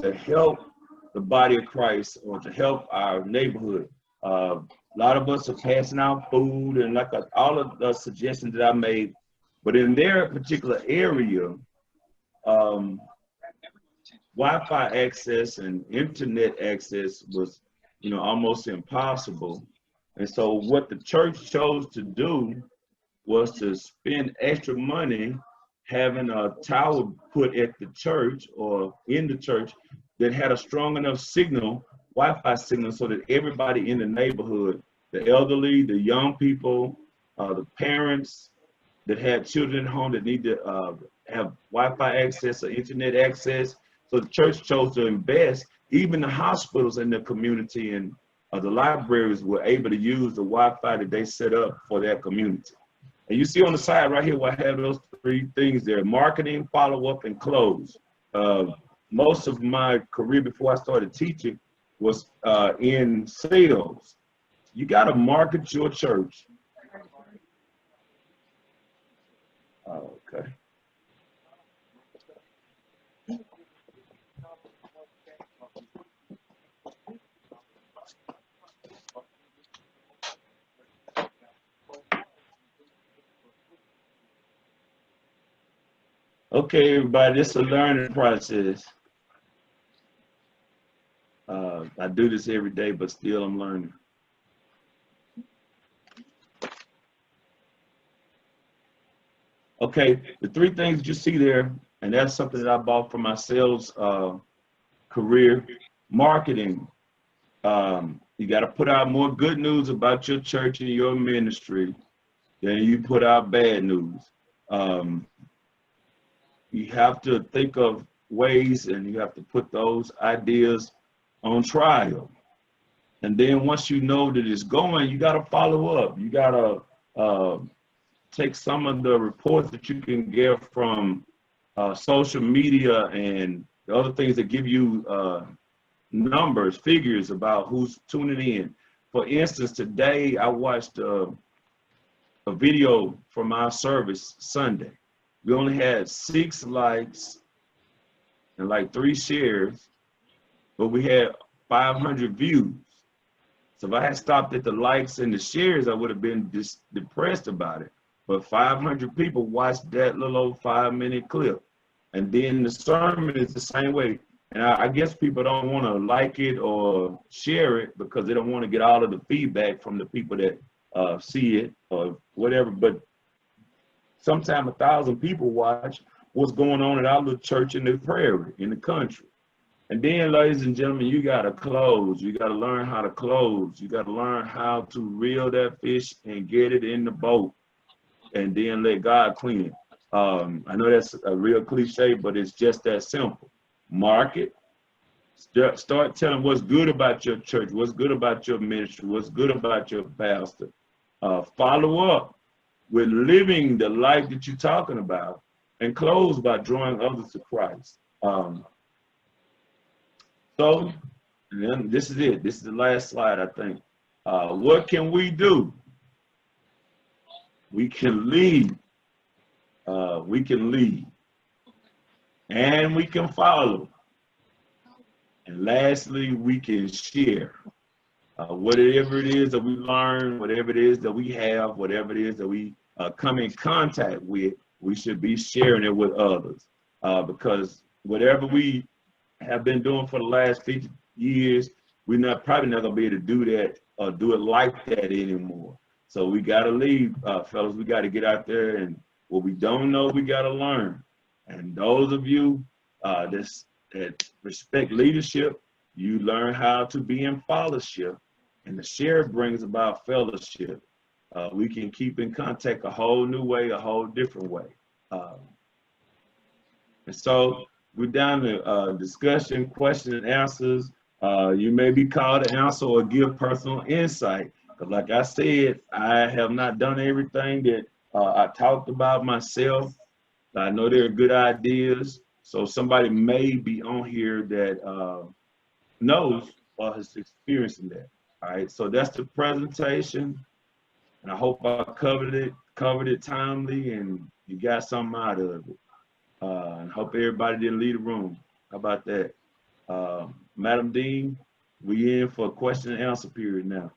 to help the body of Christ or to help our neighborhood. A lot of us are passing out food and like all of the suggestions that I made, but in their particular area, Wi-Fi access and internet access was, almost impossible. And so what the church chose to do was to spend extra money having a tower put at the church or in the church that had a strong enough signal, Wi-Fi signal, so that everybody in the neighborhood, the elderly, the young people, the parents that had children at home that need to have Wi-Fi access or internet access. So the church chose to invest. Even the hospitals in the community and the libraries were able to use the Wi-Fi that they set up for their community. And you see on the side right here, where I have those three things there: marketing, follow-up, and close. Most of my career before I started teaching was in sales. You got to market your church. Okay. Okay, everybody, it's a learning process. I do this every day, but still I'm learning. Okay, the three things that you see there, and that's something that I bought from my sales career. Marketing. You got to put out more good news about your church and your ministry than you put out bad news. You have to think of ways and you have to put those ideas on trial. And then once you know that it's going, you got to follow up. You got to take some of the reports that you can get from social media and the other things that give you numbers, figures about who's tuning in. For instance, today I watched a video from our service Sunday. We only had 6 likes and like 3 shares, but we had 500 views. So if I had stopped at the likes and the shares, I would have been depressed about it. But 500 people watched that little old 5-minute clip. And then the sermon is the same way. And I guess people don't want to like it or share it because they don't want to get all of the feedback from the people that see it or whatever. But sometimes 1,000 people watch what's going on at our little church in the prairie, in the country. And then, ladies and gentlemen, you got to close. You got to learn how to close. You got to learn how to reel that fish and get it in the boat and then let God clean it. I know that's a real cliche, but it's just that simple. Market. Start telling what's good about your church, what's good about your ministry, what's good about your pastor. Follow up with living the life that you're talking about, and close by drawing others to Christ. So then this is it. This is the last slide, I think. What can we do? We can lead. We can lead. And we can follow. And lastly, we can share. Whatever it is that we learn, whatever it is that we have, whatever it is that we come in contact with, we should be sharing it with others. Because whatever we have been doing for the last 50 years, we're probably not gonna be able to do that or do it like that anymore. So we gotta leave, fellas. We gotta get out there, and what we don't know, we gotta learn. And those of you that respect leadership, you learn how to be in fellowship, and the share brings about fellowship. We can keep in contact a whole new way, a whole different way. And so we're down to discussion, question and answers. You may be called to answer or give personal insight. Because like I said, I have not done everything that I talked about myself. I know there are good ideas. So somebody may be on here that knows or has experienced that. All right, so that's the presentation. And I hope I covered it timely, and you got something out of it. And hope everybody didn't leave the room. How about that? Madam Dean, we in for question and answer period now.